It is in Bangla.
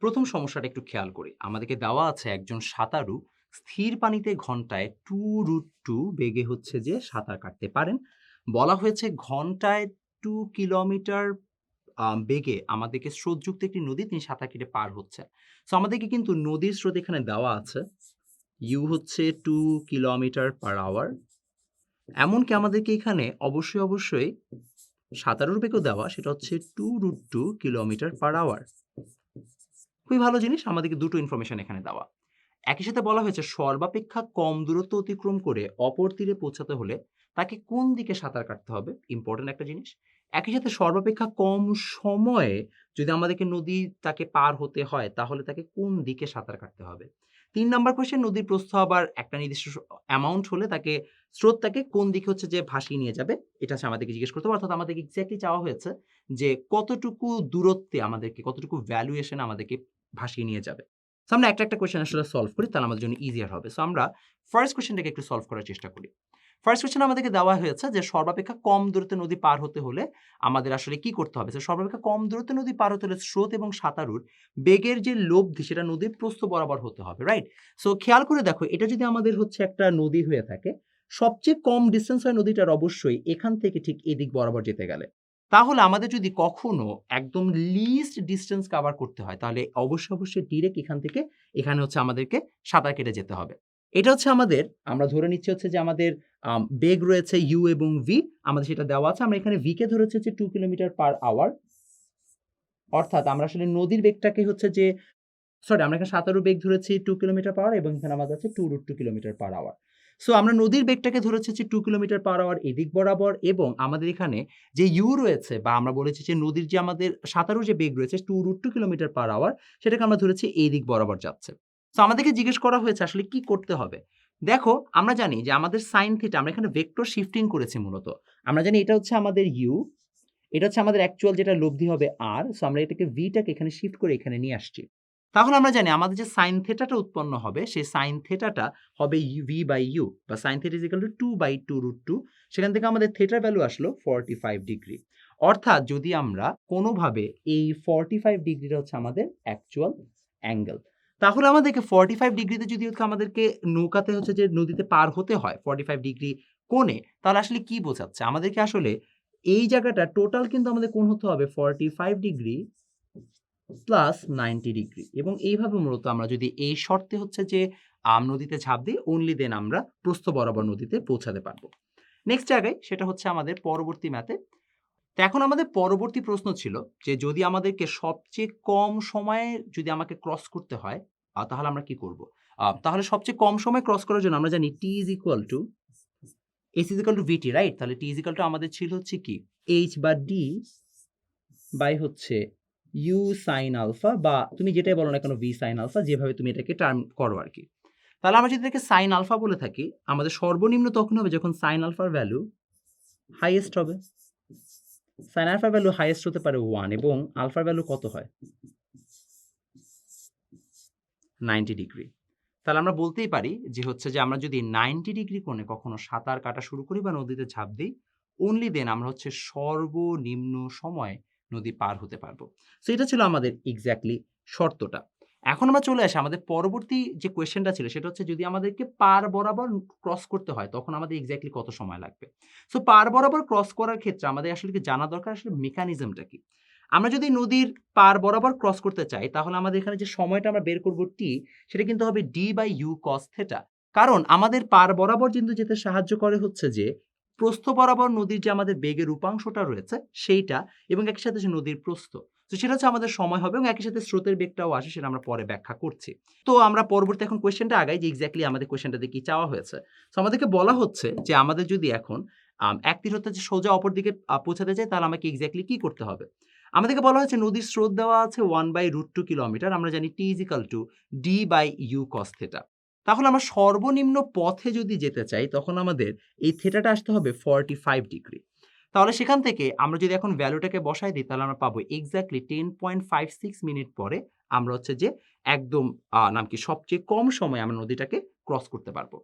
প্রথম সমস্যাটা একটু খেয়াল করি। আমাদেরকে দেওয়া আছে একজন সাঁতারু স্থির পানিতে ঘন্টায় 2√2 বেগে হচ্ছে যে সাঁতার কাটতে পারেন। বলা হয়েছে ঘন্টায় 2 কিলোমিটার বেগে আমাদেরকে স্রোতযুক্ত একটি নদী তিনি সাঁতার কেটে পার হচ্ছেন। সো আমাদেরকে কিন্তু নদীর স্রোত এখানে দেওয়া আছে। ইউ হচ্ছে 2 কিলোমিটার পার আওয়ার। এমনকি আমাদেরকে এখানে অবশ্যই সাঁতারুর বেগও দেওয়া সেটা হচ্ছে 2√2 কিলোমিটার পার আওয়ার। খুবই ভালো জিনিস আমাদেরকে দুটো ইনফরমেশন এখানে দেওয়া। একই সাথে বলা হয়েছে সর্বাপেক্ষা কম দূরত্ব অতিক্রম করে অপর তীরে পৌঁছাতে হলে তাকে কোন দিকে সাঁতার কাটতে হবে? ইম্পোর্টেন্ট একটা জিনিস। একই সাথে সর্বাপেক্ষা কম সময়ে যদি আমাদেরকে নদী তাকে পার হতে হয় তাহলে তাকে কোন দিকে সাঁতার কাটতে হবে? ৩ নাম্বার কোয়েশ্চেন নদীর প্রস্থ আবার একটা নির্দিষ্ট অ্যামাউন্ট হলে তাকে স্রোত তাকে কোন দিকে হচ্ছে যে ভাসিয়ে নিয়ে যাবে? এটা হচ্ছে আমাদেরকে জিজ্ঞেস করতে হবে। অর্থাৎ আমাদেরকে এক্সাক্টলি চাওয়া হয়েছে যে কতটুকু দূরত্বে আমাদেরকে কতটুকু ভ্যালুয়েশন এ আমাদেরকে ভাসিয়ে নিয়ে যাবে। সো আমরা একটা কোয়েশ্চেন আসলে সলভ করি তাহলে আমাদের জন্য ইজিয়ার হবে। সো আমরা ফার্স্ট কোয়েশ্চেনটাকে একটু সলভ করার চেষ্টা করি। ফার্স্ট কোয়েশ্চেন আমাদেরকে দেওয়া হয়েছে যে সর্বাপেক্ষা কম দূরত্বে নদী পার হতে হলে আমাদের আসলে কি করতে হবে? সো সর্বাপেক্ষা কম দূরত্বে নদী পার হতে হলে স্রোত এবং সাঁতারুর বেগের যে লব্ধি সেটা নদীর প্রস্থ বরাবর হতে হবে, রাইট? সো খেয়াল করে দেখো এটা যদি আমাদের হচ্ছে একটা নদী হয়ে থাকে, সবচেয়ে কম ডিসট্যান্স হয় নদীটার অবশ্যই এখান থেকে ঠিক এদিক বরাবর যেতে গেলে। তাহলে আমাদের যদি কখনো একদম লিস্ট ডিসট্যান্স কভার করতে হয় তাহলে অবশ্যই ডিরেক্ট এখান থেকে এখানে হচ্ছে আমাদেরকে সাঁতার কেটে যেতে হবে। এটা হচ্ছে আমাদের আমরা ধরে নিচ্ছি হচ্ছে যে আমাদের বেগ রয়েছে u এবং v আমাদের সেটা দেওয়া আছে। আমরা এখানে v কে ধরেছি হচ্ছে 2 কিলোমিটার পার আওয়ার। অর্থাৎ আমরা আসলে নদীর বেগটাকে হচ্ছে যে আমরা এখানে সাঁতারুর বেগ ধরেছি 2 কিলোমিটার পার আওয়ার এবং এখানে আমাদের আছে 2√2 কিলোমিটার পার আওয়ার। সো আমরা নদীর বেগটাকে ধরেছি হচ্ছে 2 কিলোমিটার পার আওয়ার এদিক বরাবর এবং আমাদের এখানে যে u রয়েছে বা আমরা বলেছি যে নদীর যে আমাদের সাঁতারুর যে বেগ রয়েছে 2√2 কিলোমিটার পার আওয়ার সেটাকে আমরা ধরেছি এই দিক বরাবর যাচ্ছে। সো আমাদেরকে জিজ্ঞেস করা হয়েছে আসলে কি করতে হবে? দেখো আমরা জানি যে আমাদের sin থিটা আমরা এখানে ভেক্টর শিফটিং করেছি মূলত। আমরা জানি এটা হচ্ছে আমাদের u, এটা হচ্ছে আমাদের অ্যাকচুয়াল যেটা লব্ধি হবে r। সো আমরা এটাকে v টাকে এখানে শিফট করে এখানে নিয়ে আসছি। তাহলে আমরা জানি আমাদের যে sin থিটাটা উৎপন্ন হবে সেই sin থিটাটা হবে v বাই u বা sin theta is equal to 2 by 2√2। সেখান থেকে আমাদের থিটার ভ্যালু আসলো 45 ডিগ্রি। অর্থাৎ যদি আমরা কোনোভাবে এই 45 ডিগ্রিটা হচ্ছে আমাদের অ্যাকচুয়াল অ্যাঙ্গেল। তাহলে আমাদেরকে 45 ডিগ্রিতে যদি হচ্ছে আমাদেরকে নৌকাতে হচ্ছে যে নদীতে পার হতে হয় 45 ডিগ্রি কোণে, তাহলে আসলে কি বোঝাচ্ছে? আমাদেরকে আসলে এই জায়গাটা টোটাল কিন্তু আমাদের কোণ হতে হবে 45 ডিগ্রি প্লাস 90 ডিগ্রি এবং এইভাবে মূলত আমরা যদি এই শর্তে হচ্ছে যে নদীতে ঝাঁপ দিই অনলি দেন আমরা প্রস্থ বরাবর নদীতে পৌঁছাতে পারবো। নেক্সট জায়গায় সেটা হচ্ছে আমাদের পরবর্তী ম্যাথে। তো এখন আমাদের পরবর্তী প্রশ্ন ছিল যে যদি আমাদেরকে সবচেয়ে কম সময়ে যদি আমাকে ক্রস করতে হয় তাহলে আমরা কি করব? তাহলে সবচেয়ে কম সময় ক্রস করার জন্য আমরা জানি t is equal to s is equal to vt, right? তাহলে t is equal to আমাদের ছিল হচ্ছে কি h বা d বাই হচ্ছে u sin আলফা বা তুমি যেটাই বলো না কেন v sin আলফা যেভাবে তুমি এটাকে টার্ম করো আরকি। তাহলে আমরা যদি এটাকে sin আলফা বলে থাকি আমাদের সর্বনিম্ন তখন হবে যখন sin আলফার ভ্যালু হাইয়েস্ট হবে। sin আলফার ভ্যালু হাইয়েস্ট হতে পারে 1 এবং আলফার ভ্যালু কত হয়? 90 ডিগ্রি। তাহলে আমরা বলতেই পারি যে হচ্ছে যে আমরা যদি 90 ডিগ্রি কোণে কখনো সাঁতার কাটা শুরু করি বা নদীতে ঝাঁপ দিই, অনলি দেন আমরা হচ্ছে সর্বনিম্ন সময়ে নদী পার হতে পারবো। সো এটা ছিল আমাদের এক্সাক্টলি শর্তটা। এখন আমরা চলে আসি আমাদের পরবর্তী যে কোয়েশ্চেনটা ছিল সেটা হচ্ছে যদি আমাদেরকে পার বরাবর ক্রস করতে হয় তখন আমাদের এক্সাক্টলি কত সময় লাগবে? সো পার বরাবর ক্রস করার ক্ষেত্রে আমাদের আসলে কি জানা দরকার আসলে মেকানিজমটা কি? আমরা যদি নদীর পার বরাবর ক্রস করতে চাই তাহলে আমাদের এখানে যে সময়টা আমরা বের করব t সেটা কিন্তু হবে d by u cos theta. কারণ আমাদের পার বরাবর কিন্তু যেতে সাহায্য করে হচ্ছে যে প্রস্থ বরাবর নদীর যে আমাদের বেগের উপাংশটা রয়েছে সেইটা এবং একই সাথে যে নদীর প্রস্থ। তো সেটা হচ্ছে আমাদের সময় হবে এবং একই সাথে স্রোতের বেগটাও আসে সেটা আমরা পরে ব্যাখ্যা করছি। তো আমরা পরবর্তী এখন কোয়েশ্চেনটা আগাই যে এক্সাক্টলি আমাদের কোয়েশ্চেনটাতে কি চাওয়া হয়েছে। সো আমাদেরকে বলা হচ্ছে যে আমাদের যদি এখন এক তীর হতে যে সোজা অপর দিকে পৌঁছাতে চাই তাহলে আমাকে এক্সাক্টলি কি করতে হবে? আমাদেরকে বলা হয়েছে নদীর স্রোত দেওয়া আছে 1/√2 কিলোমিটার। আমরা জানি t is equal to d by u cos theta. তাহলে আমরা সর্বনিম্ন পথে যদি যেতে চাই তখন আমাদের এই থিটাটা আসতে হবে 45 ডিগ্রি। তাহলে সেখান থেকে আমরা যদি এখন ভ্যালুটাকে বসায় দিই তাহলে আমরা পাবো এক্সাক্টলি 10.56 মিনিট পরে আমরা হচ্ছে যে একদম নাম কি সবচেয়ে কম সময়ে আমরা নদীটাকে ক্রস করতে পারবো।